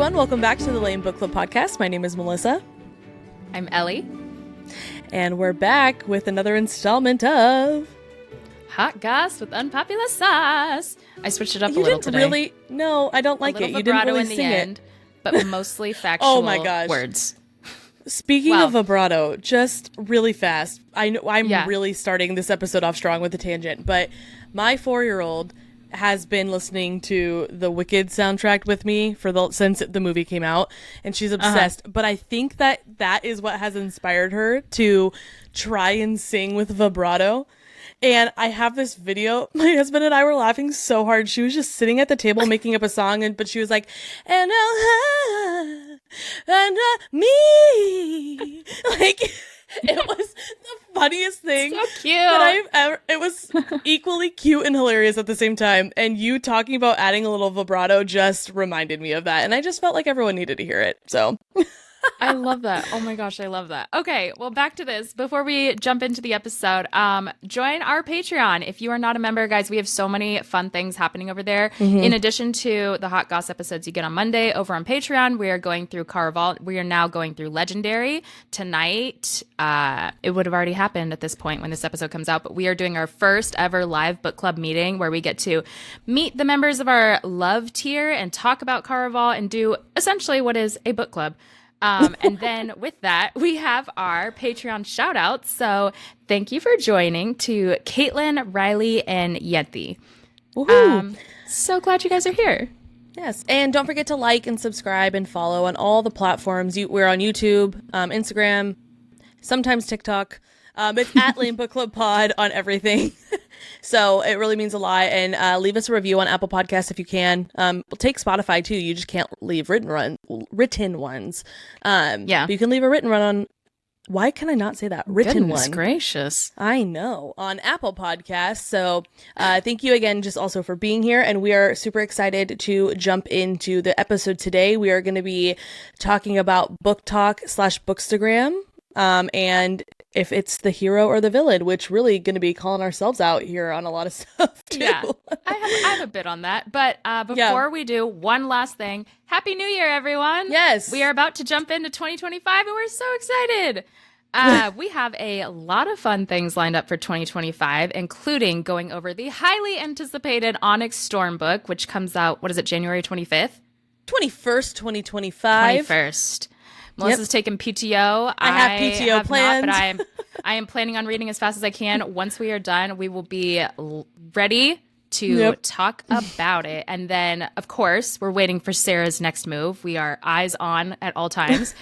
everyone. Welcome back to the L.A.M.E Book Club podcast. My name is Melissa. I'm Ellie. And we're back with another installment of Hot Goss with Unpopular Sauce. I switched it up a You little didn't today. really... No, I don't like it. You didn't really in the sing end, it. But mostly factual Oh my gosh. words. Speaking of vibrato, just really fast. I'm Yeah. really starting this episode off strong with a tangent, but my 4-year-old has been listening to the Wicked soundtrack with me since the movie came out, and she's obsessed. But I think that is what has inspired her to try and sing with vibrato. And I have this video. My husband and I were laughing so hard. She was just sitting at the table making up a song, but she was like, and me. Like, it was the funniest thing. So cute. That I've ever. It was equally cute and hilarious at the same time. And you talking about adding a little vibrato just reminded me of that. And I just felt like everyone needed to hear it. So. I love that. Oh my gosh, I love that. Okay, well, back to this. Before we jump into the episode, join our Patreon. If you are not a member, guys, we have so many fun things happening over there. In addition to the Hot Goss episodes you get on Monday over on Patreon, we are going through Caraval. We are now going through Legendary. Tonight, it would have already happened at this point when this episode comes out, but we are doing our first ever live book club meeting where we get to meet the members of our love tier and talk about Caraval and do essentially what is a book club. And then with that, we have our Patreon shout-outs. So thank you for joining to Caitlin, Riley, and Yeti. So glad you guys are here. Yes, and don't forget to like and subscribe and follow on all the platforms. We're on YouTube, Instagram, sometimes TikTok. It's at L.A.M.E Book Club Pod on everything. So it really means a lot. And leave us a review on Apple Podcasts if you can. We'll take Spotify too. You just can't leave written ones. Yeah. But you can leave a written one on. Why can I not say that? Goodness gracious. I know. On Apple Podcasts. So thank you again just also for being here. And we are super excited to jump into the episode today. We are going to be talking about BookTok / Bookstagram. And if it's the hero or the villain, which really going to be calling ourselves out here on a lot of stuff too. Yeah, I have a bit on that. But before we do, one last thing. Happy New Year, everyone. Yes. We are about to jump into 2025 and we're so excited. We have a lot of fun things lined up for 2025, including going over the highly anticipated Onyx Storm book, which comes out, what is it, January 25th? 21st, 2025. 21st. Melissa's taking PTO. I have PTO planned. Not, but I am planning on reading as fast as I can. Once we are done, we will be ready to talk about it. And then, of course, we're waiting for Sarah's next move. We are eyes on at all times.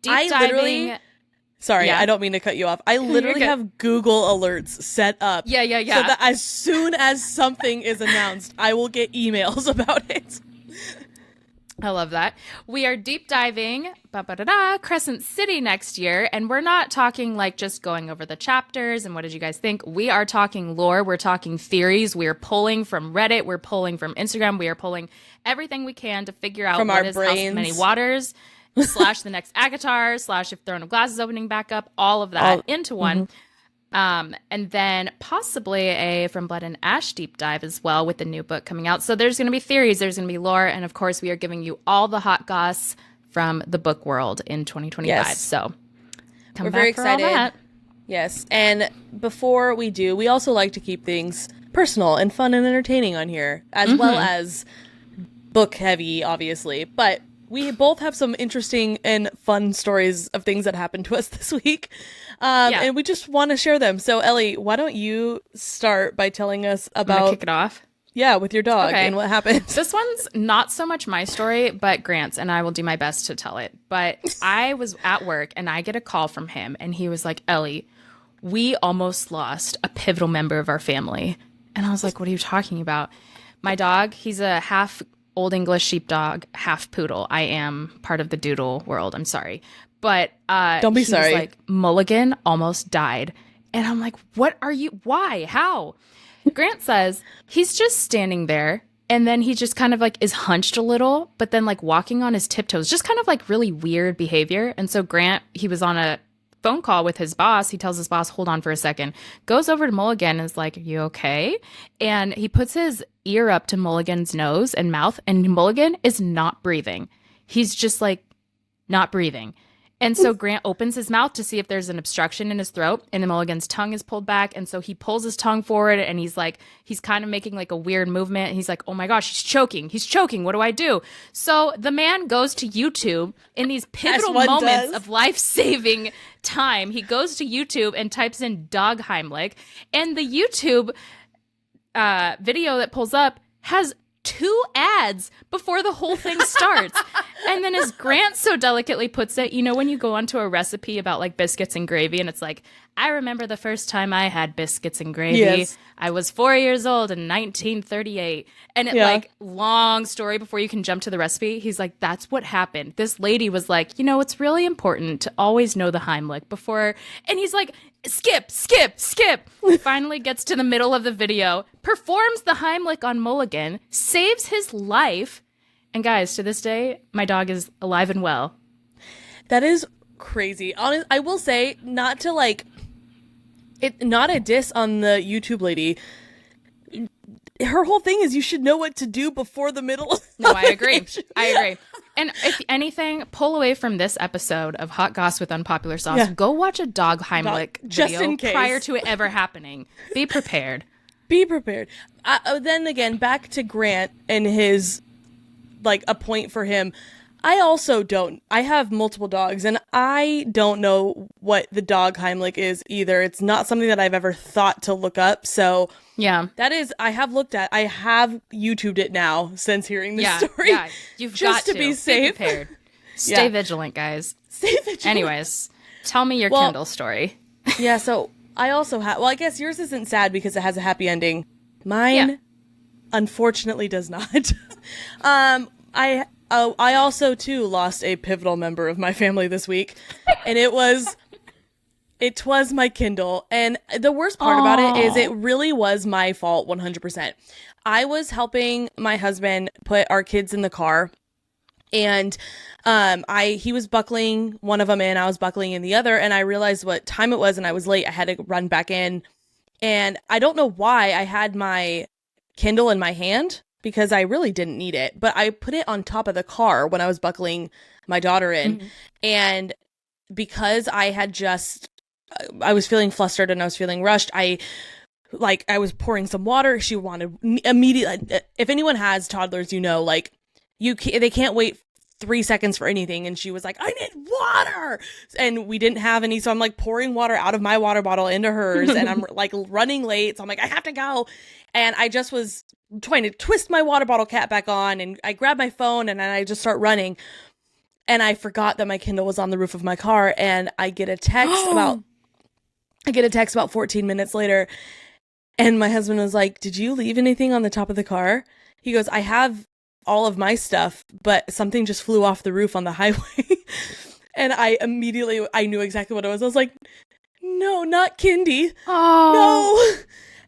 Sorry, I don't mean to cut you off. I literally have Google alerts set up. Yeah. So that as soon as something is announced, I will get emails about it. I love that. We are deep diving Crescent City next year, and we're not talking like just going over the chapters and what did you guys think. We are talking lore. We're talking theories. We're pulling from Reddit. We're pulling from Instagram. We are pulling everything we can to figure out what is House of Many Waters / the next Agatar / if Throne of Glass is opening back up, all of that into one. And then possibly a From Blood and Ash deep dive as well with the new book coming out. So there's going to be theories, there's going to be lore, and of course we are giving you all the hot goss from the book world in 2025. Yes. So we're very excited. All that. Yes, and before we do, we also like to keep things personal and fun and entertaining on here, as well as book heavy, obviously. But we both have some interesting and fun stories of things that happened to us this week. And we just want to share them. So, Ellie, why don't you start by telling us about... kick it off? Yeah, with your dog and what happened. This one's not so much my story, but Grant's, and I will do my best to tell it. But I was at work, and I get a call from him, and he was like, Ellie, we almost lost a pivotal member of our family. And I was like, what are you talking about? My dog, he's a half Old English sheepdog, half poodle. I am part of the doodle world. I'm sorry. But don't be sorry. Was like, Mulligan almost died. And I'm like, what are you? Why? How? Grant says he's just standing there. And then he just kind of like is hunched a little, but then like walking on his tiptoes, just kind of like really weird behavior. And so Grant, he was on a phone call with his boss. He tells his boss, hold on for a second, goes over to Mulligan and is like, are you okay? And he puts his ear up to Mulligan's nose and mouth, and Mulligan is not breathing. he's just like not breathing. And so Grant opens his mouth to see if there's an obstruction in his throat, and Mulligan's tongue is pulled back. And so he pulls his tongue forward, and he's kind of making like a weird movement. And he's like, oh my gosh, he's choking. He's choking. What do I do? So the man goes to YouTube in these pivotal moments of life-saving time. He goes to YouTube and types in dog Heimlich, and the YouTube video that pulls up has 2 ads before the whole thing starts. And then as Grant so delicately puts it, you know, when you go onto a recipe about like biscuits and gravy and it's like, I remember the first time I had biscuits and gravy. Yes. I was 4 years old in 1938. And it like long story before you can jump to the recipe. He's like, that's what happened. This lady was like, you know, it's really important to always know the Heimlich before. And he's like, skip. Finally gets to the middle of the video, performs the Heimlich on Mulligan, saves his life. And guys, to this day, my dog is alive and well. That is crazy. I will say, not to like, not a diss on the YouTube lady. Her whole thing is you should know what to do before the middle. No, I agree. And if anything, pull away from this episode of Hot Goss with Unpopular Sauce. Yeah. Go watch a dog Heimlich video prior to it ever happening. Be prepared. Be prepared. Then again, back to Grant and his, like, a point for him. I have multiple dogs, and I don't know what the dog Heimlich is either. It's not something that I've ever thought to look up. So yeah, I have YouTubed it now since hearing this story. Yeah, you've just got to be safe. Be prepared. Stay vigilant, guys. Stay vigilant. Anyways, tell me your Kindle story. Yeah, so I also have, I guess yours isn't sad because it has a happy ending. Mine, unfortunately, does not. I also, too, lost a pivotal member of my family this week, and it was my Kindle. And the worst part about it is it really was my fault 100%. I was helping my husband put our kids in the car, and he was buckling one of them in, I was buckling in the other, and I realized what time it was, and I was late. I had to run back in, and I don't know why I had my Kindle in my hand, because I really didn't need it, but I put it on top of the car when I was buckling my daughter in. Mm-hmm. And because I was feeling flustered and I was feeling rushed, I was pouring some water. She wanted immediately, if anyone has toddlers, you know, like they can't wait 3 seconds for anything. And she was like, I need water. And we didn't have any. So I'm like pouring water out of my water bottle into hers, and I'm like running late. So I'm like, I have to go. And I just was trying to twist my water bottle cap back on, and I grabbed my phone and I just start running, and I forgot that my Kindle was on the roof of my car, and I get a text about 14 minutes later, and my husband was like, did you leave anything on the top of the car? He goes, I have all of my stuff, but something just flew off the roof on the highway. And I knew exactly what it was. I was like, no, not Kindy. Oh. No.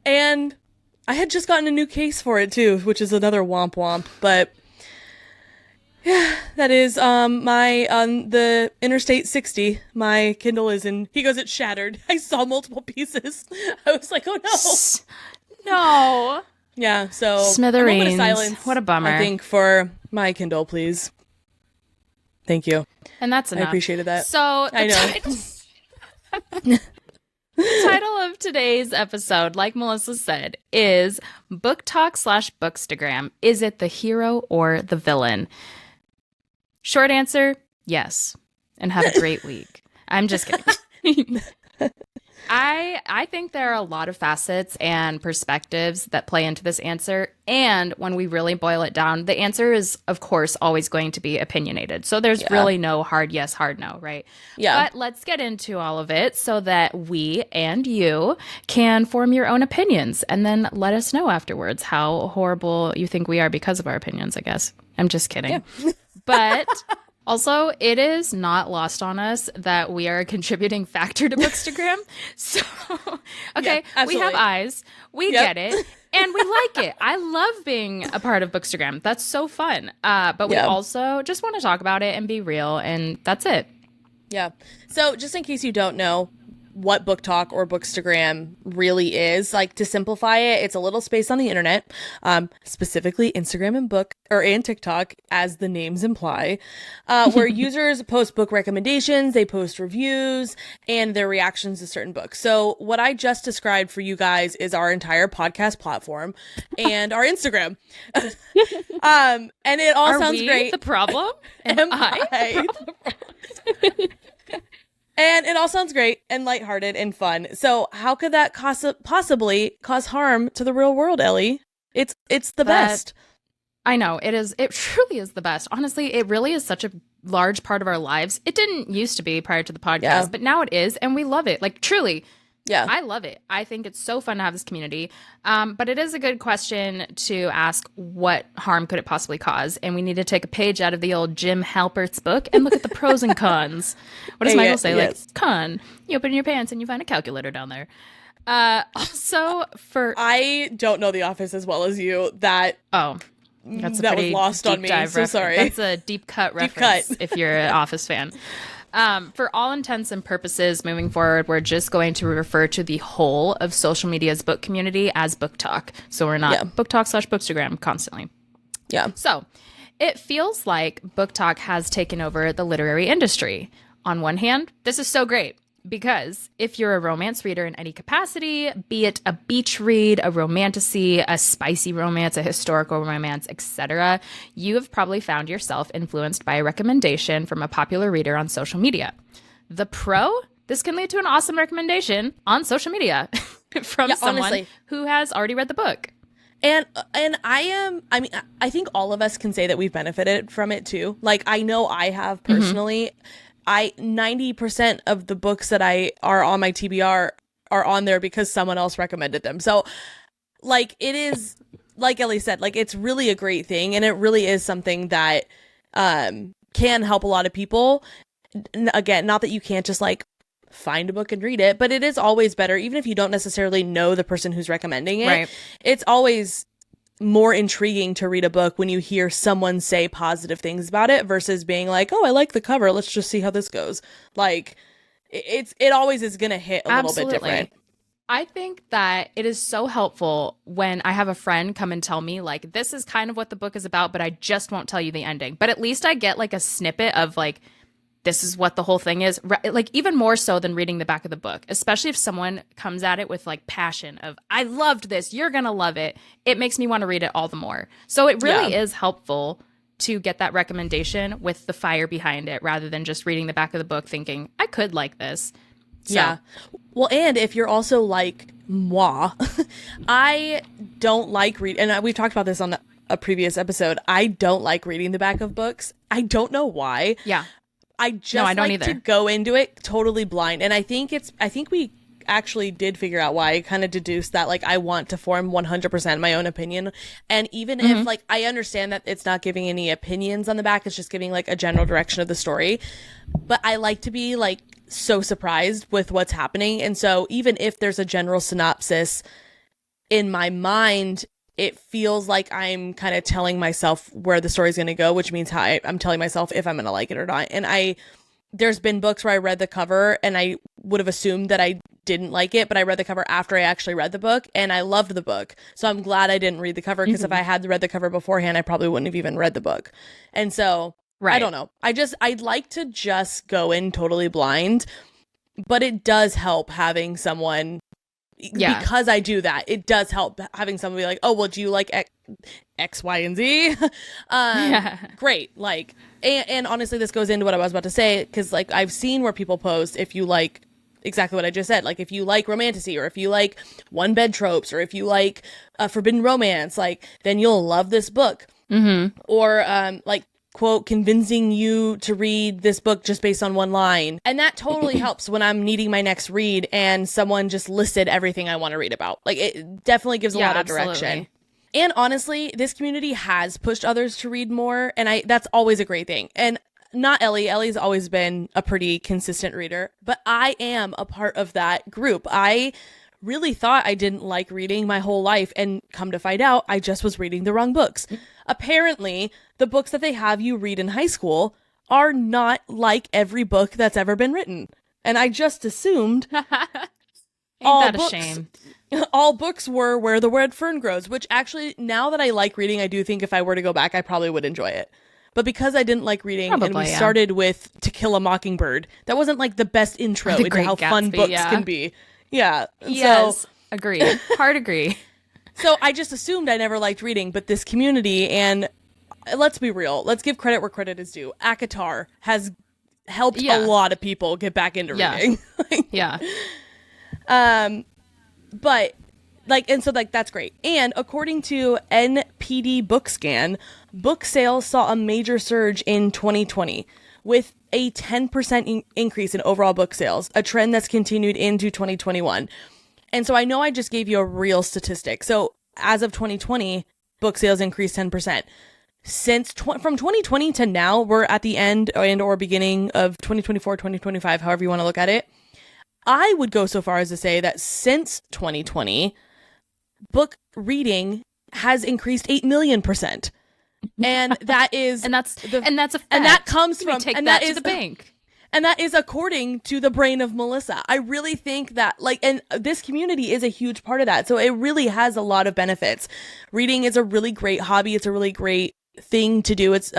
And I had just gotten a new case for it too, which is another womp womp. But yeah, that is the Interstate 60. My Kindle is in. He goes, it's shattered. I saw multiple pieces. I was like, oh no. No. Yeah, so smithereens. A moment of silence, what a bummer. I think, for my Kindle, please. Thank you. And that's enough. I appreciated that. So I know. The title of today's episode, like Melissa said, is BookTok/Bookstagram. Is it the hero or the villain? Short answer, yes. And have a great week. I'm just kidding. I think there are a lot of facets and perspectives that play into this answer. And when we really boil it down, the answer is, of course, always going to be opinionated. So there's really no hard yes, hard no, right? Yeah. But let's get into all of it so that we and you can form your own opinions, and then let us know afterwards how horrible you think we are because of our opinions, I guess. I'm just kidding. Yeah. But also, it is not lost on us that we are a contributing factor to Bookstagram. So, okay, we have eyes. We get it. And we like it. I love being a part of Bookstagram. That's so fun. But we also just want to talk about it and be real. And that's it. Yeah. So just in case you don't know, what BookTok or Bookstagram really is. Like, to simplify it, it's a little space on the internet, specifically Instagram and TikTok, as the names imply, where users post book recommendations, they post reviews, and their reactions to certain books. So what I just described for you guys is our entire podcast platform and our Instagram. And it all sounds great. The problem? Am I the problem? And it all sounds great and lighthearted and fun. So how could that possibly cause harm to the real world, Ellie? It's the best. I know, it is. It truly is the best. Honestly, it really is such a large part of our lives. It didn't used to be prior to the podcast, but now it is, and we love it. Like, truly. Yeah. I love it. I think it's so fun to have this community. But it is a good question to ask, what harm could it possibly cause? And we need to take a page out of the old Jim Halpert's book and look at the pros and cons. What does Michael say? Yes. Like, con, you open your pants and you find a calculator down there. I don't know The Office as well as you. That was lost on me. So sorry. That's a deep cut reference if you're an Office fan. For all intents and purposes, moving forward, we're just going to refer to the whole of social media's book community as BookTok. So we're not BookTok/Bookstagram constantly. Yeah. So it feels like BookTok has taken over the literary industry. On one hand, this is so great, because if you're a romance reader in any capacity, be it a beach read, a romantasy, a spicy romance, a historical romance, etc., you have probably found yourself influenced by a recommendation from a popular reader on social media. The pro? This can lead to an awesome recommendation on social media from someone who has already read the book. And I think all of us can say that we've benefited from it too. Like, I know I have personally. 90% of the books that are on my TBR are on there because someone else recommended them. So, like, it is, like Ellie said, like, it's really a great thing, and it really is something that can help a lot of people. Again, not that you can't just, like, find a book and read it, but it is always better, even if you don't necessarily know the person who's recommending it. Right. It's always more intriguing to read a book when you hear someone say positive things about it versus being like, oh, I like the cover, let's just see how this goes. Like, it always is gonna hit a little bit different. I think that it is so helpful when I have a friend come and tell me, like, this is kind of what the book is about, but I just won't tell you the ending. But at least I get, like, a snippet of, like, this is what the whole thing is. Like, even more so than reading the back of the book, especially if someone comes at it with, like, passion of, I loved this, you're gonna love it. It makes me want to read it all the more. So it really is helpful to get that recommendation with the fire behind it, rather than just reading the back of the book thinking, I could like this. So. Yeah. Well, and if you're also like moi, I don't like reading, and we've talked about this on a previous episode. I don't like reading the back of books. I don't know why. Yeah. I like to go into it totally blind. And I think we actually did figure out why. I kind of deduced that, like, I want to form 100% my own opinion. And even if, like, I understand that it's not giving any opinions on the back, it's just giving, like, a general direction of the story. But I like to be, like, so surprised with what's happening. And so even if there's a general synopsis in my mind, it feels like I'm kind of telling myself where the story's going to go, which means I'm telling myself if I'm going to like it or not. And there's been books where I read the cover and I would have assumed that I didn't like it, but I read the cover after I actually read the book and I loved the book. So I'm glad I didn't read the cover, because if I had read the cover beforehand, I probably wouldn't have even read the book. And so I don't know. I'd like to just go in totally blind, but it does help having someone. Yeah. Because I do that, it does help having someone be like, oh, well, do you like X, Y, and Z? Great. Like, and honestly, this goes into what I was about to say, because, like, I've seen where people post, if you like exactly what I just said, like, if you like romantasy, or if you like one bed tropes, or if you like forbidden romance, like, then you'll love this book. Or like, quote, convincing you to read this book just based on one line. And that totally helps when I'm needing my next read and someone just listed everything I want to read about. Like, it definitely gives a lot of direction. And honestly, this community has pushed others to read more, and that's always a great thing. And not Ellie. Ellie's always been a pretty consistent reader, but I am a part of that group. I really thought I didn't like reading my whole life, and come to find out, I just was reading the wrong books. Apparently, the books that they have you read in high school are not like every book that's ever been written. And I just assumed Ain't all that books, a shame? all books were where the red fern grows, which actually, now that I like reading, I do think if I were to go back, I probably would enjoy it. But because I didn't like reading, and we started with To Kill a Mockingbird, that wasn't like the best intro into how fun books can be. Yeah. Yes. So, agree. Hard agree. So I just assumed I never liked reading, but this community, and let's be real, let's give credit where credit is due. ACOTAR has helped a lot of people get back into reading. Yeah. But and so that's great. And according to NPD Bookscan, book sales saw a major surge in 2020 with a 10% increase in overall book sales, a trend that's continued into 2021. And so I know I just gave you a real statistic. So as of 2020, book sales increased 10%. From 2020 to now, we're at the end and or beginning of 2024, 2025, however you want to look at it. I would go so far as to say that since 2020, book reading has increased 8 million %. And that is and that's a fact. And that comes from take that to the bank. And that is according to the brain of Melissa. I really think that and this community is a huge part of that. So it really has a lot of benefits. Reading is a really great hobby. It's a really great thing to do. It's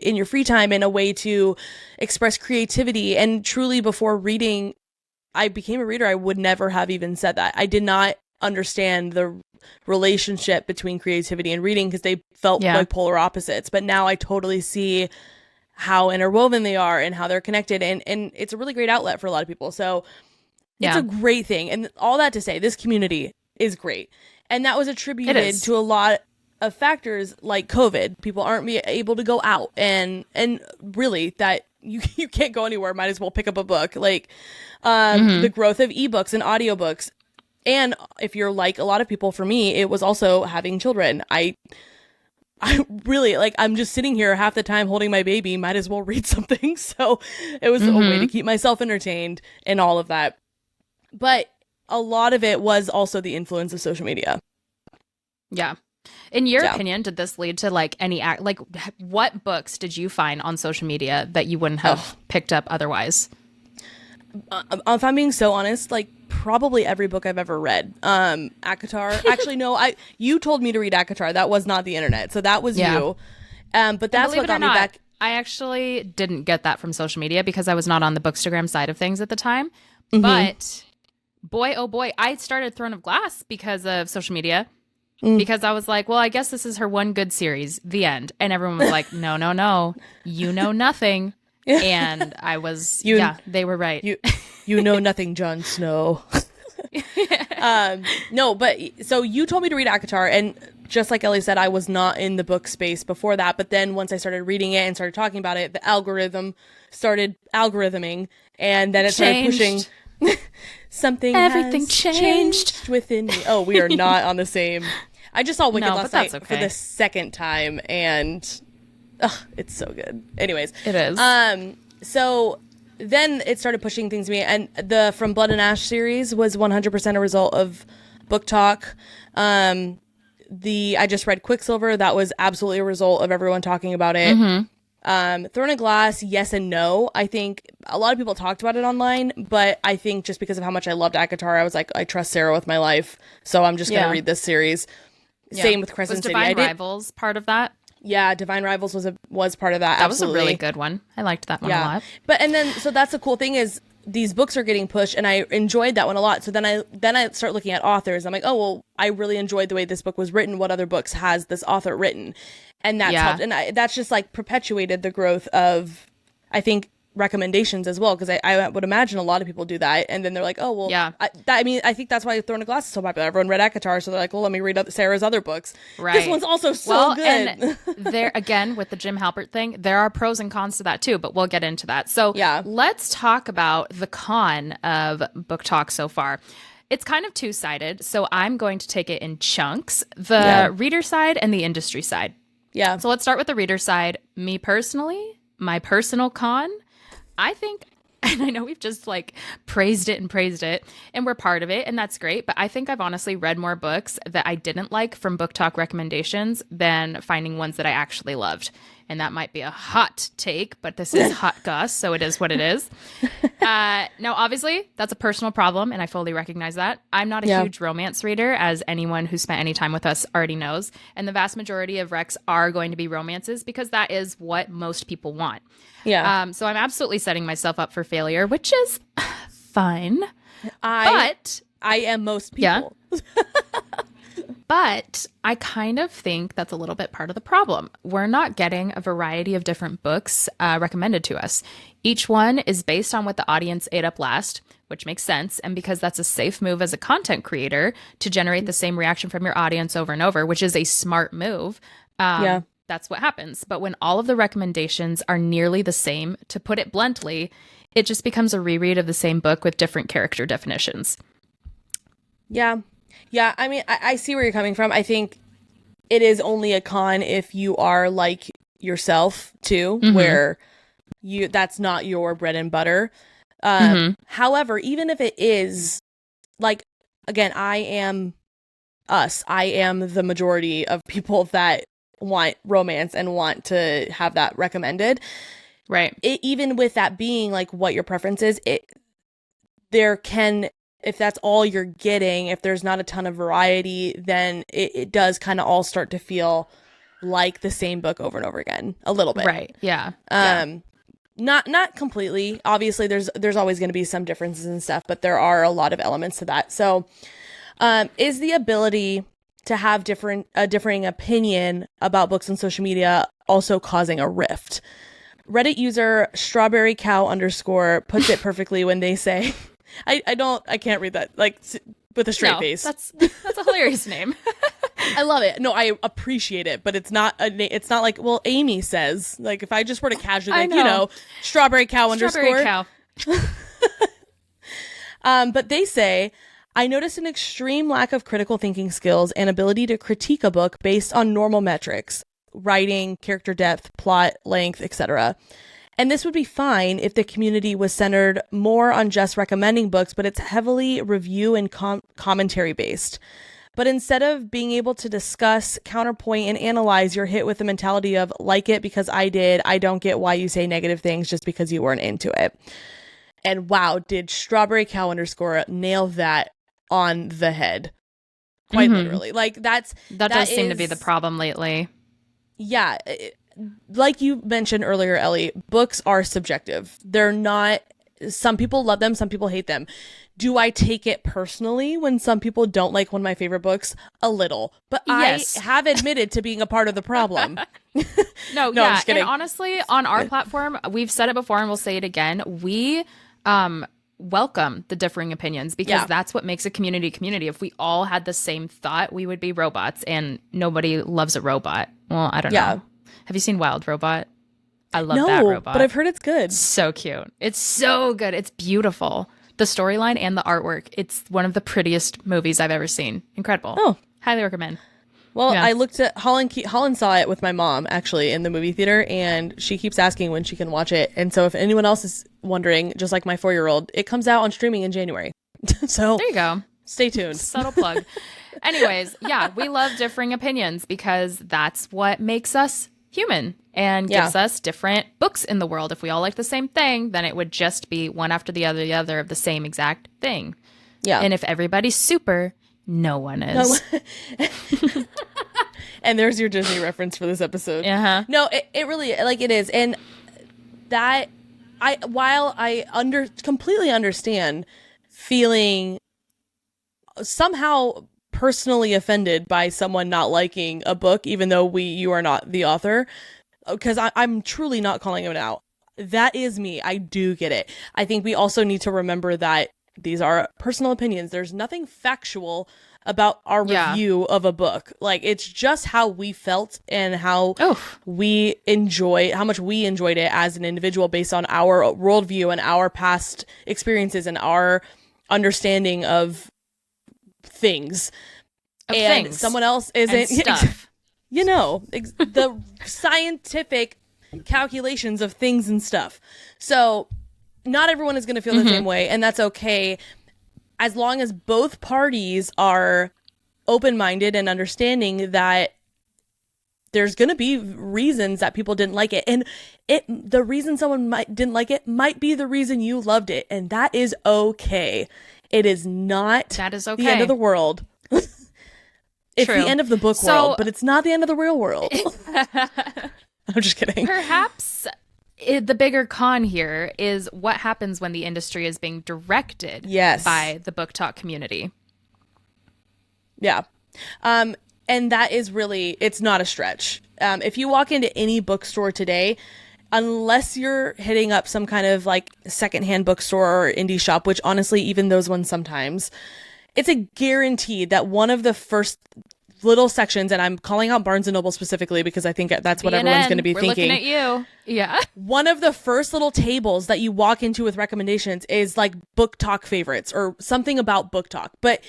in your free time and a way to express creativity. And truly, before reading, I became a reader, I would never have even said that. I did not understand the relationship between creativity and reading because they felt like polar opposites. But now I totally see how interwoven they are and how they're connected. And it's a really great outlet for a lot of people. So it's a great thing. And all that to say, this community is great. And that was attributed to a lot of factors like COVID. People aren't able to go out. And really that you can't go anywhere. Might as well pick up a book. The growth of ebooks and audiobooks. And if you're like a lot of people, for me, it was also having children. I really, I'm just sitting here half the time holding my baby, might as well read something. So it was a way to keep myself entertained and all of that. But a lot of it was also the influence of social media. Yeah. In your opinion, did this lead to what books did you find on social media that you wouldn't have picked up otherwise? If I'm being so honest, probably every book I've ever read. ACOTAR. Actually, no, you told me to read ACOTAR. That was not the internet. So that was you. But that's what got me back. I actually didn't get that from social media because I was not on the Bookstagram side of things at the time. But boy, oh boy, I started Throne of Glass because of social media. Because I was like, well, I guess this is her one good series, the end. And everyone was like, no, you know nothing. And I was, they were right. You know nothing, Jon Snow. No, but so you told me to read ACOTAR, and just like Ellie said, I was not in the book space before that. But then once I started reading it and started talking about it, the algorithm started algorithming, and then it started pushing everything changed within me. Oh, we are not on the same. I just saw Wicked last night for the second time, and it's so good. Anyways, it is. So then it started pushing things to me, and the From Blood and Ash series was 100% a result of BookTok. I just read Quicksilver. That was absolutely a result of everyone talking about it. Throne of Glass, yes and no. I think a lot of people talked about it online, but I think just because of how much I loved ACOTAR, I was like, I trust Sarah with my life, so I'm just going to read this series. Same with Crescent City. Was Divine Rivals part of that? Yeah, Divine Rivals was part of that. That absolutely. Was a really good one. I liked that one a lot. But so that's the cool thing is these books are getting pushed, and I enjoyed that one a lot. So then I start looking at authors. I'm like, oh well, I really enjoyed the way this book was written. What other books has this author written? And that's helped, and that's just perpetuated the growth of, I think, recommendations as well, because I would imagine a lot of people do that, and then they're like, oh well, I think that's why Throne of Glass is so popular. Everyone read ACOTAR, so they're like, well, let me read Sarah's other books. Right. This one's also so good. And there again with the Jim Halpert thing, there are pros and cons to that too, but we'll get into that. So let's talk about the con of BookTok so far. It's kind of two-sided, so I'm going to take it in chunks: the reader side and the industry side. Yeah. So let's start with the reader side. Me personally, my personal con, I think, and I know we've just praised it, and we're part of it, and that's great, but I think I've honestly read more books that I didn't like from BookTok recommendations than finding ones that I actually loved. and that might be a hot take, but this is hot goss, so it is what it is. Now, obviously, that's a personal problem, and I fully recognize that. I'm not a huge romance reader, as anyone who spent any time with us already knows, and the vast majority of recs are going to be romances because that is what most people want. Yeah. So I'm absolutely setting myself up for failure, which is fine. I am most people. Yeah. But I kind of think that's a little bit part of the problem. We're not getting a variety of different books recommended to us. Each one is based on what the audience ate up last, which makes sense. And because that's a safe move as a content creator to generate the same reaction from your audience over and over, which is a smart move. That's what happens. But when all of the recommendations are nearly the same, to put it bluntly, it just becomes a reread of the same book with different character definitions. Yeah. Yeah. I mean, I see where you're coming from. I think it is only a con if you are like yourself too, where that's not your bread and butter. However, even if it is, like, again, I am the majority of people that want romance and want to have that recommended. Right. Even with that being like what your preference is, if that's all you're getting, if there's not a ton of variety, then it does kind of all start to feel like the same book over and over again a little bit. Right. Yeah. Not completely. Obviously there's always going to be some differences and stuff, but there are a lot of elements to that. So, is the ability to have a differing opinion about books on social media also causing a rift? Reddit user strawberry cow _ puts it perfectly when they say, I can't read that like with a straight face. That's a hilarious name. I love it. No, I appreciate it, but it's not like, well, Amy says, like, if I just were to casually, like, strawberry cow _ Strawberry cow. But they say, I noticed an extreme lack of critical thinking skills and ability to critique a book based on normal metrics, writing, character depth, plot, length, etc. And this would be fine if the community was centered more on just recommending books, but it's heavily review and commentary based. But instead of being able to discuss, counterpoint, and analyze, you're hit with the mentality of, like it because I did, I don't get why you say negative things just because you weren't into it. And wow, did strawberry cow _ nail that on the head. Quite literally. Like that does seem to be the problem lately. Yeah. Like you mentioned earlier, Ellie, books are subjective. They're not, some people love them, some people hate them. Do I take it personally when some people don't like one of my favorite books? A little. But yes. I have admitted to being a part of the problem. No, I'm yeah. just kidding. And honestly, on our platform, we've said it before and we'll say it again. We welcome the differing opinions because that's what makes a community. If we all had the same thought, we would be robots, and nobody loves a robot. Well, I don't know. Have you seen Wild Robot? I love that robot. But I've heard it's good. So cute. It's so good. It's beautiful. The storyline and the artwork. It's one of the prettiest movies I've ever seen. Incredible. Oh. Highly recommend. Well, I looked at Holland saw it with my mom actually in the movie theater, and she keeps asking when she can watch it. And so if anyone else is wondering, just like my 4-year-old, it comes out on streaming in January. So there you go. Stay tuned. Subtle plug. Anyways, we love differing opinions because that's what makes us human and gives us different books in the world. If we all like the same thing, then it would just be one after the other of the same exact thing. Yeah. And if everybody's super, no one is. No. And there's your Disney reference for this episode. Uh-huh. No, it really, like, it is. And that, while I completely understand feeling somehow personally offended by someone not liking a book, even though you are not the author, because I'm truly not calling it out. That is me. I do get it. I think we also need to remember that these are personal opinions. There's nothing factual about our review of a book. Like, it's just how we felt and how how much we enjoyed it as an individual based on our worldview and our past experiences and our understanding of things. Someone else isn't stuff. The scientific calculations of things and stuff. So not everyone is going to feel the same way, and that's okay, as long as both parties are open-minded and understanding that there's going to be reasons that people didn't like it. And the reason someone didn't like it might be the reason you loved it. And that is okay. It is not the end of the world. It's the end of the book world, but it's not the end of the real world. I'm just kidding. Perhaps the bigger con here is what happens when the industry is being directed by the BookTok community. Yeah. And that is really, it's not a stretch. If you walk into any bookstore today, unless you're hitting up some kind of like secondhand bookstore or indie shop, which honestly, even those ones sometimes, it's a guarantee that one of the first little sections, and I'm calling out Barnes & Noble specifically because I think that's what everyone's going to be thinking. We're looking at you. Yeah. One of the first little tables that you walk into with recommendations is like BookTok favorites or something about BookTok. But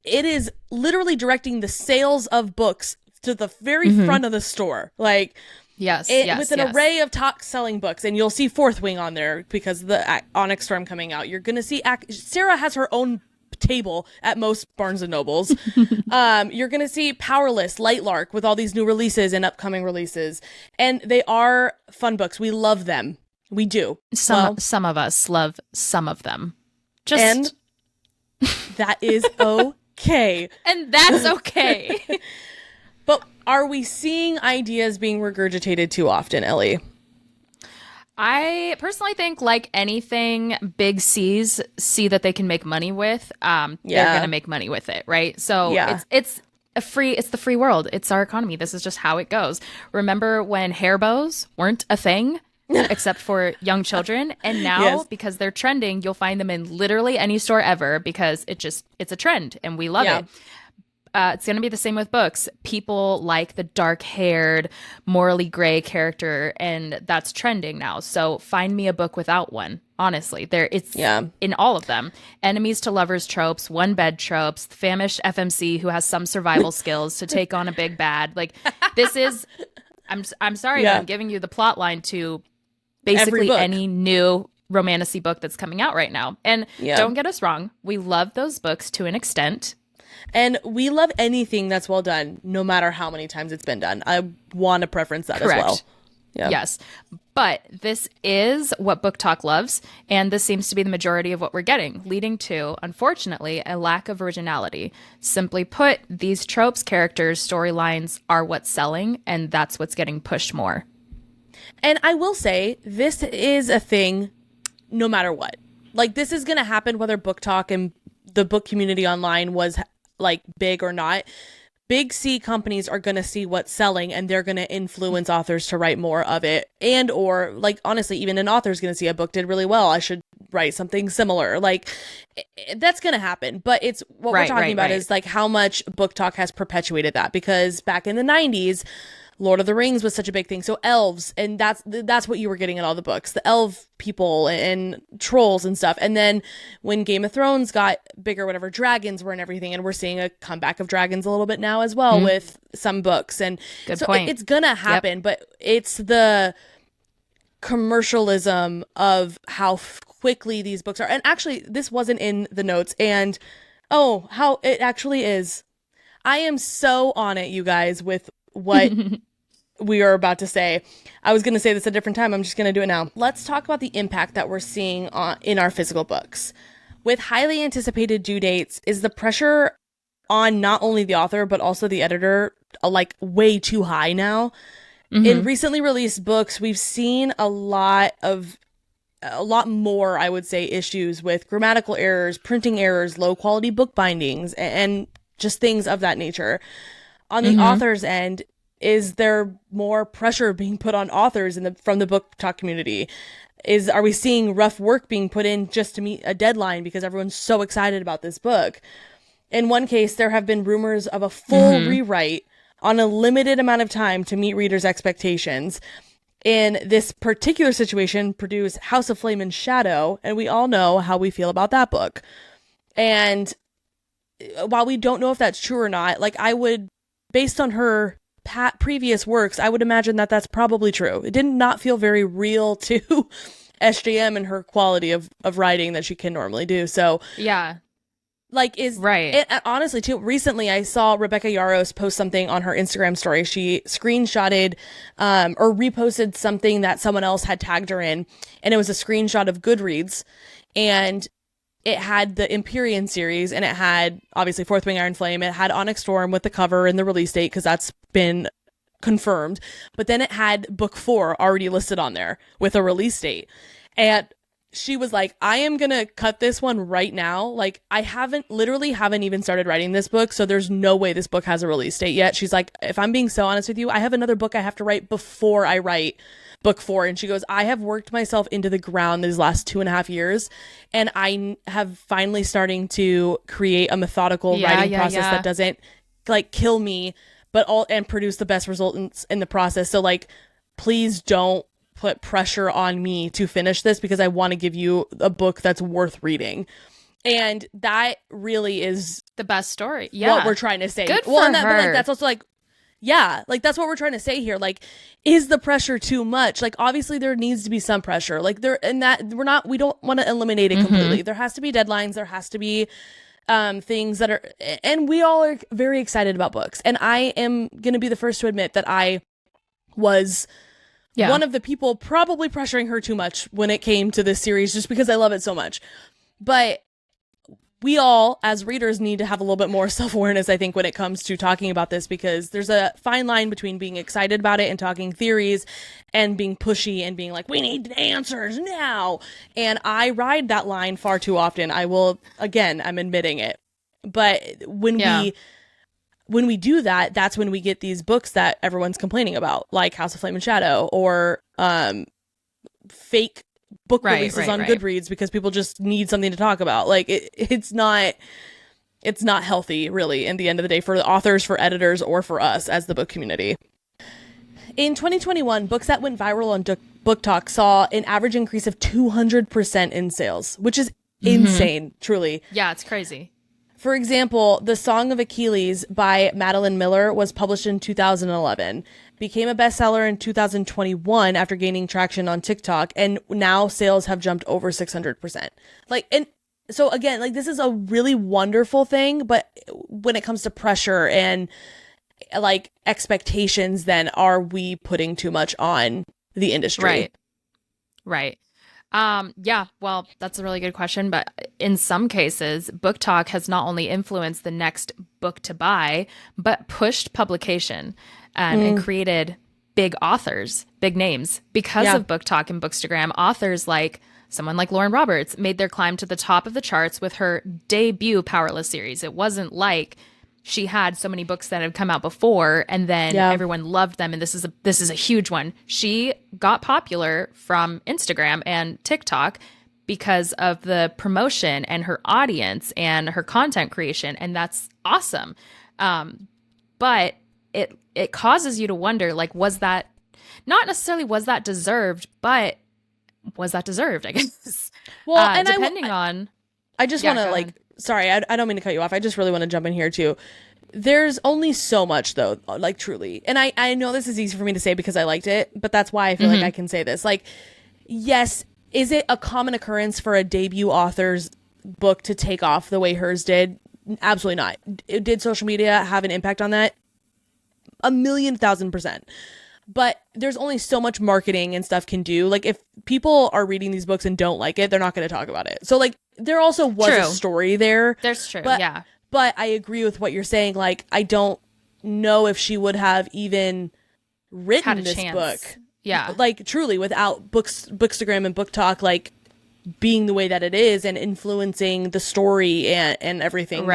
it is literally directing the sales of books to the very front of the store. Like, with an array of top selling books, and you'll see Fourth Wing on there because of the Onyx Storm coming out. You're going to see Sarah has her own table at most Barnes and Nobles. You're gonna see Powerless, Lightlark with all these new releases and upcoming releases, and they are fun books. We love them. We do. Some of us love some of them. And that is okay. And that's okay. But are we seeing ideas being regurgitated too often, Ellie? I personally think, like anything big C's see that they can make money with, they're going to make money with it, right? So it's the free world. It's our economy. This is just how it goes. Remember when hair bows weren't a thing except for young children? And now, because they're trending, you'll find them in literally any store ever because it's a trend and we love it. It's going to be the same with books. People like the dark-haired, morally gray character, and that's trending now. So find me a book without one. Honestly, it's in all of them. Enemies to lovers tropes, one bed tropes, famished FMC who has some survival skills to take on a big bad. Like this is, I'm sorry, but I'm giving you the plot line to basically any new romantasy book that's coming out right now. And don't get us wrong, we love those books to an extent. And we love anything that's well done, no matter how many times it's been done. I want to preference that as well. Yeah. Yes. But this is what BookTok loves, and this seems to be the majority of what we're getting, leading to, unfortunately, a lack of originality. Simply put, these tropes, characters, storylines are what's selling, and that's what's getting pushed more. And I will say, this is a thing no matter what. Like, this is going to happen whether BookTok and the book community online was like big or not. Big C companies are going to see what's selling and they're going to influence authors to write more of it. And or like, honestly, even an author's going to see a book did really well, I should write something similar. Like that's going to happen. But it's what we're talking about is like how much BookTok has perpetuated that, because back in the 90s, Lord of the Rings was such a big thing. So elves, and that's what you were getting in all the books, the elf people and trolls and stuff. And then when Game of Thrones got bigger, whatever, dragons were and everything. And we're seeing a comeback of dragons a little bit now as well with some books. And it's gonna happen, but it's the commercialism of how quickly these books are. And actually, this wasn't in the notes. And how it actually is. I am so on it, you guys, with what we are about to say. I was going to say this at a different time. I'm just going to do it now. Let's talk about the impact that we're seeing in our physical books. With highly anticipated due dates, is the pressure on not only the author, but also the editor, like way too high now? In recently released books, we've seen a lot more, I would say, issues with grammatical errors, printing errors, low quality book bindings, and just things of that nature. On the author's end, is there more pressure being put on authors from the BookTok community? Are we seeing rough work being put in just to meet a deadline because everyone's so excited about this book? In one case, there have been rumors of a full rewrite on a limited amount of time to meet readers' expectations. In this particular situation, produced House of Flame and Shadow, and we all know how we feel about that book. And while we don't know if that's true or not, like based on her previous works, I would imagine that that's probably true. It did not feel very real to SJM and her quality of writing that she can normally do. So Like, is right. it, honestly, too, recently I saw Rebecca Yarros post something on her Instagram story. She screenshotted or reposted something that someone else had tagged her in, and it was a screenshot of Goodreads, and it had the Empyrean series, and it had obviously Fourth Wing Iron Flame. It had Onyx Storm with the cover and the release date, because that's been confirmed. But then it had book 4 already listed on there with a release date. And she was like, I am going to cut this one right now. Like, I haven't even started writing this book, so there's no way this book has a release date yet. She's like, if I'm being so honest with you, I have another book I have to write before I write book 4. And she goes, I have worked myself into the ground these last 2.5 years, and I have finally starting to create a methodical writing process that doesn't like kill me, and produce the best results in the process. So like, please don't put pressure on me to finish this, because I want to give you a book that's worth reading. And that really is the best story. What we're trying to say. Good for her. But like, that's also like, like that's what we're trying to say here. Like, is the pressure too much? Like, obviously there needs to be some pressure. Like, we don't want to eliminate it completely. There has to be deadlines. There has to be things that are, and we all are very excited about books. And I am going to be the first to admit that I was one of the people probably pressuring her too much when it came to this series, just because I love it so much. But we all, as readers, need to have a little bit more self-awareness, I think, when it comes to talking about this, because there's a fine line between being excited about it and talking theories and being pushy and being like, we need answers now. And I ride that line far too often. I'm admitting it. But when we do that, that's when we get these books that everyone's complaining about, like House of Flame and Shadow, or fake book releases on Goodreads, because people just need something to talk about. Like, it's not healthy, really, in the end of the day, for the authors, for editors, or for us as the book community. In 2021, books that went viral on BookTok saw an average increase of 200% in sales, which is insane, truly. Yeah, it's crazy. For example, The Song of Achilles by Madeline Miller was published in 2011, became a bestseller in 2021 after gaining traction on TikTok, and now sales have jumped over 600%. Like, and so again, like, this is a really wonderful thing, but when it comes to pressure and like expectations, then are we putting too much on the industry? Right. Yeah, well, that's a really good question. But in some cases, BookTok has not only influenced the next book to buy, but pushed publication and created big authors, big names. Because of BookTok and Bookstagram, authors like someone like Lauren Roberts made their climb to the top of the charts with her debut Powerless series. It wasn't like she had so many books that had come out before and then everyone loved them, and this is a huge one. She got popular from Instagram and TikTok because of the promotion and her audience and her content creation, and that's awesome. But it causes you to wonder, like, was that not necessarily was that deserved, but was that deserved, I guess. Well, and depending on I just want to like, sorry, I don't mean to cut you off. I just really want to jump in here too. There's only so much, though, like, truly. And I know this is easy for me to say because I liked it, but that's why I feel like I can say this. Like, yes, is it a common occurrence for a debut author's book to take off the way hers did? Absolutely not. Did social media have an impact on that? 1,000,000%. But there's only so much marketing and stuff can do. Like, if people are reading these books and don't like it, they're not going to talk about it. So, like, there also was a story there. There's true, but, But I agree with what you're saying. Like, I don't know if she would have even written this book. Yeah. Like, truly, without Bookstagram and BookTok, like, being the way that it is and influencing the story and everything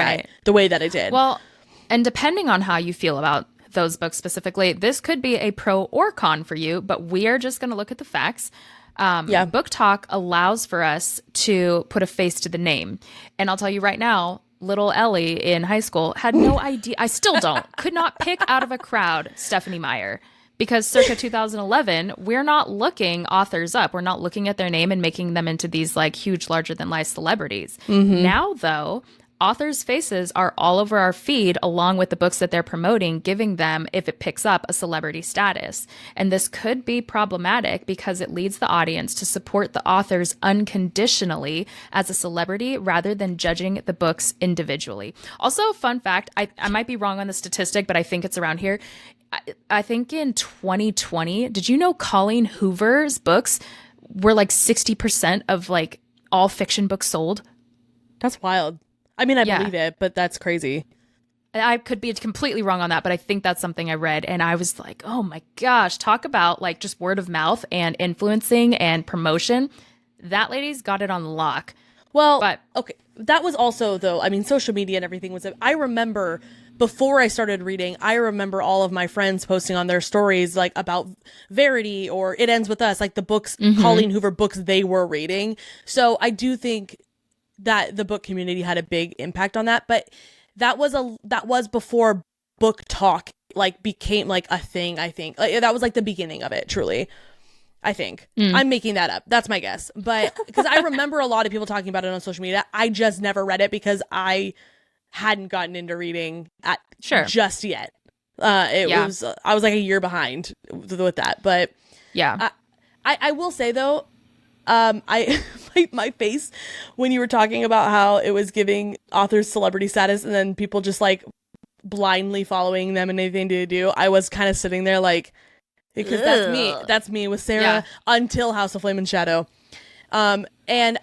the way that it did. Well, and depending on how you feel about those books specifically, this could be a pro or con for you, but we are just going to look at the facts. BookTok allows for us to put a face to the name. And I'll tell you right now, little Ellie in high school had no idea. I still don't. Could not pick out of a crowd Stephanie Meyer. Because circa 2011, we're not looking authors up. We're not looking at their name and making them into these like huge, larger than life celebrities. Now, though, authors' faces are all over our feed along with the books that they're promoting, giving them, if it picks up, a celebrity status. And this could be problematic because it leads the audience to support the authors unconditionally as a celebrity rather than judging the books individually. Also, fun fact, I might be wrong on the statistic, but I think it's around here. I think in 2020, did you know Colleen Hoover's books were like 60% of like all fiction books sold? That's wild. I mean, I believe it, but that's crazy. I could be completely wrong on that, but I think that's something I read. And I was like, oh my gosh, talk about like just word of mouth and influencing and promotion. That lady's got it on lock. Well, okay. That was also, though, I mean, social media and everything was, I remember before I started reading, I remember all of my friends posting on their stories like about Verity or It Ends With Us, like the books, Colleen Hoover books they were reading. So I do think that the book community had a big impact on that, but that was before BookTok like became like a thing. I think like that was like the beginning of it, truly. I think I'm making that up. That's my guess, but because I remember a lot of people talking about it on social media, I just never read it because I hadn't gotten into reading just yet. I was like a year behind with that, but I will say though. My face when you were talking about how it was giving authors celebrity status and then people just like blindly following them and anything to do, I was kind of sitting there like, because that's me with Sarah until House of Flame and Shadow. And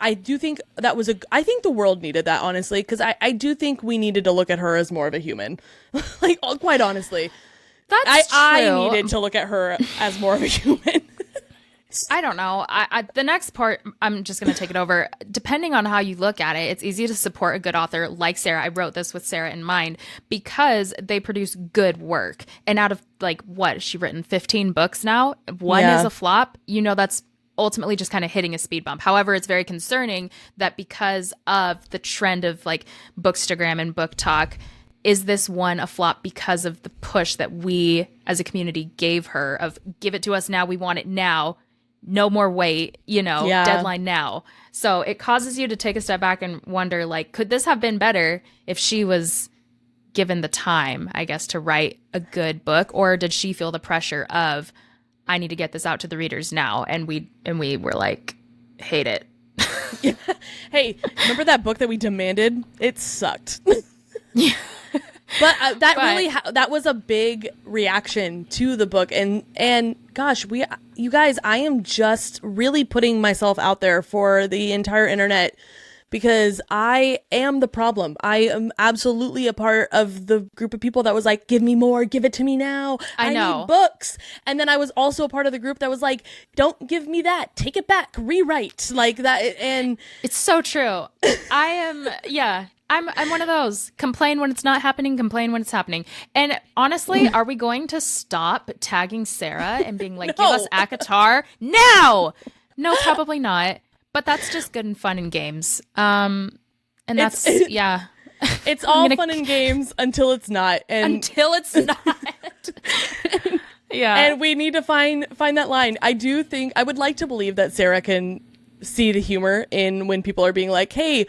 I do think I think the world needed that, honestly, because I do think we needed to look at her as more of a human. Like, quite honestly. That's true. I needed to look at her as more of a human. I don't know. The next part, I'm just going to take it over. Depending on how you look at it, it's easy to support a good author like Sarah. I wrote this with Sarah in mind because they produce good work. And out of like, what, has she written 15 books now? One is a flop. You know, that's ultimately just kind of hitting a speed bump. However, it's very concerning that because of the trend of like Bookstagram and BookTok, is this one a flop because of the push that we as a community gave her of give it to us now, we want it now. No more wait, deadline now. So it causes you to take a step back and wonder, like, could this have been better if she was given the time, I guess, to write a good book? Or did she feel the pressure of, I need to get this out to the readers now? And we were like, hate it. Hey, remember that book that we demanded? It sucked. Yeah. But that was a big reaction to the book, and gosh, you guys, I am just really putting myself out there for the entire internet because I am the problem. I am absolutely a part of the group of people that was like, give me more, give it to me now. I need books. And then I was also a part of the group that was like, don't give me that, take it back, rewrite like that. And it's so true. I'm one of those. Complain when it's not happening, complain when it's happening. And honestly, are we going to stop tagging Sarah and being like, give us ACOTAR now? No, probably not. But that's just good and fun and games. And that's, It's all fun and games until it's not. Until it's not. Yeah. And we need to find that line. I do think, I would like to believe that Sarah can see the humor in when people are being like, hey,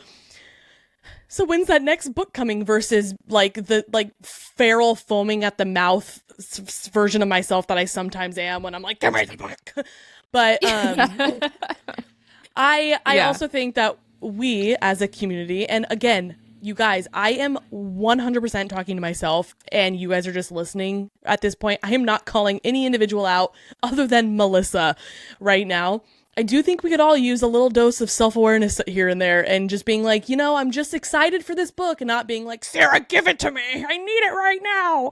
so when's that next book coming versus like the feral foaming at the mouth version of myself that I sometimes am when I'm like, give me the book. But I also think that we as a community, and again, you guys, I am 100% talking to myself and you guys are just listening at this point. I am not calling any individual out other than Melissa right now. I do think we could all use a little dose of self-awareness here and there and just being like, I'm just excited for this book and not being like, Sarah, give it to me. I need it right now.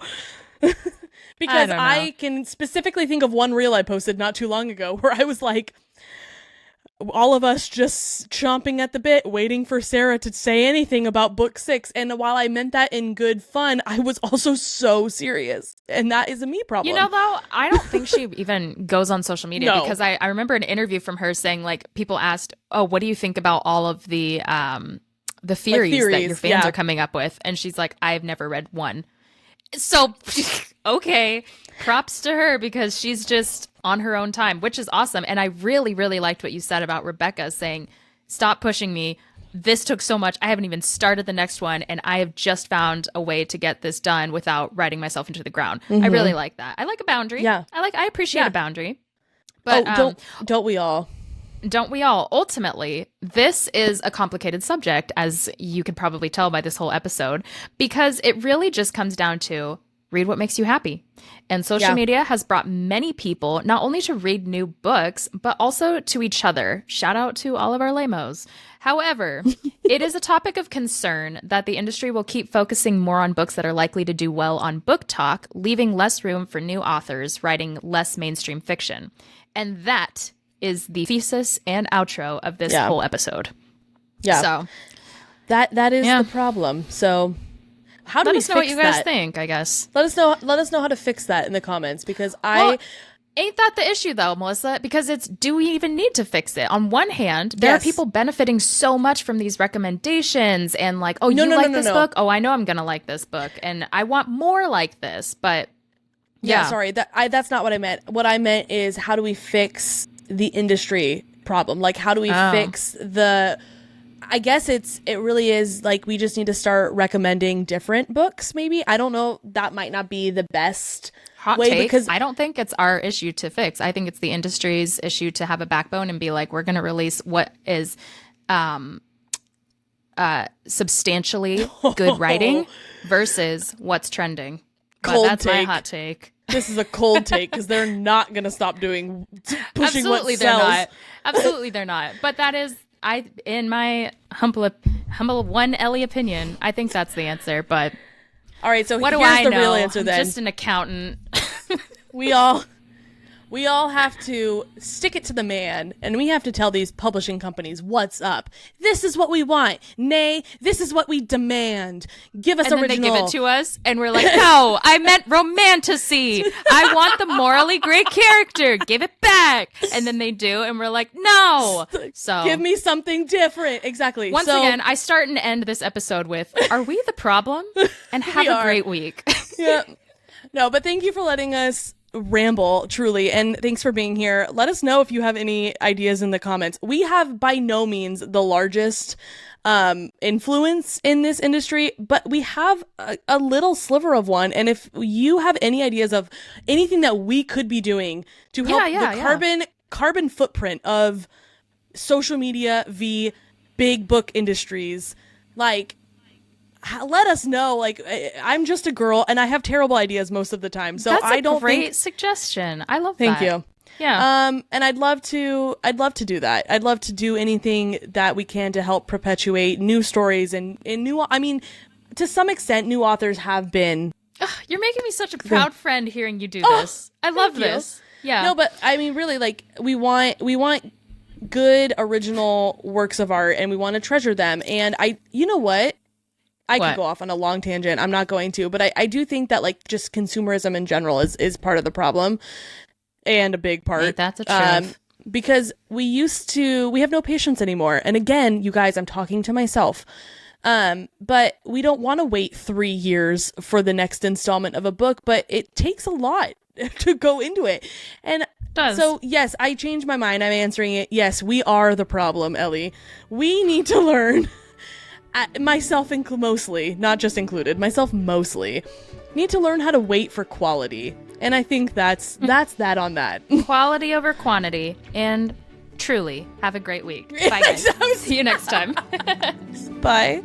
Because I can specifically think of one reel I posted not too long ago where I was like, all of us just chomping at the bit, waiting for Sarah to say anything about book 6. And while I meant that in good fun, I was also so serious. And that is a me problem. Though, I don't think she even goes on social media because I remember an interview from her saying, like, people asked, oh, what do you think about all of the theories that your fans are coming up with? And she's like, I've never read one. So, okay, props to her because she's just on her own time, which is awesome. And I really, really liked what you said about Rebecca saying, stop pushing me. this took so much. I haven't even started the next one, and I have just found a way to get this done without writing myself into the ground. I really like that. I like a boundary. Yeah. I appreciate a boundary. But don't we all? Don't we all? Ultimately, this is a complicated subject, as you could probably tell by this whole episode, because it really just comes down to read what makes you happy. And social media has brought many people not only to read new books, but also to each other. Shout out to all of our lamos. However, it is a topic of concern that the industry will keep focusing more on books that are likely to do well on BookTok, leaving less room for new authors writing less mainstream fiction. And that is the thesis and outro of this whole episode. Yeah. So that is the problem. So how do we fix that? Let us know what you guys think, I guess. Let us know how to fix that in the comments, because ain't that the issue though, Melissa? Because do we even need to fix it? On one hand, there are people benefiting so much from these recommendations and like, oh, you like this book? Oh, I know I'm going to like this book and I want more like this, but sorry, that's not what I meant. What I meant is, how do we fix the industry problem? Like, how do we fix I guess it really is like, we just need to start recommending different books, maybe. I don't know. That might not be the best way, because I don't think it's our issue to fix. I think it's the industry's issue to have a backbone and be like, we're going to release what is substantially good writing versus what's trending. But that's my hot take. This is a cold take, because they're not going to stop pushing Absolutely what sells. They're not. Absolutely they're not. But that is, in my humble one Ellie opinion, I think that's the answer. But all right, so what do here's I the know? real answer then. I'm just an accountant. We all have to stick it to the man, and we have to tell these publishing companies what's up. This is what we want. Nay, this is what we demand. Give us and original. And then they give it to us, and we're like, no, I meant romantasy. I want the morally great character. Give it back. And then they do, and we're like, no. So give me something different. Exactly. Once again, I start and end this episode with, are we the problem? And have a great week. Yeah. No, but thank you for letting us ramble, truly, and thanks for being here. Let us know if you have any ideas in the comments. We have by no means the largest influence in this industry, but we have a little sliver of one, and if you have any ideas of anything that we could be doing to help the carbon footprint of social media v big book industries, like, let us know. Like, I'm just a girl and I have terrible ideas most of the time, so that's a great suggestion. I love that. Thank you. Yeah. And I'd love to do that. I'd love to do anything that we can to help perpetuate new stories and new, I mean, to some extent, new authors have been. You're making me such a proud friend hearing you do this. I love this. Yeah. No, but I mean, really, like, we want good original works of art, and we want to treasure them. And you know what? I could go off on a long tangent. I'm not going to, but I do think that, like, just consumerism in general is part of the problem, and a big part. That's a truth. Because we have no patience anymore. And again, you guys, I'm talking to myself. But we don't want to wait 3 years for the next installment of a book, but it takes a lot to go into it. And so, yes, I changed my mind. I'm answering it. Yes, we are the problem, Ellie. We need to learn. Myself mostly, not just included, myself mostly, need to learn how to wait for quality. And I think that's that on that. Quality over quantity. And truly, have a great week. Bye, guys. See you next time. Bye.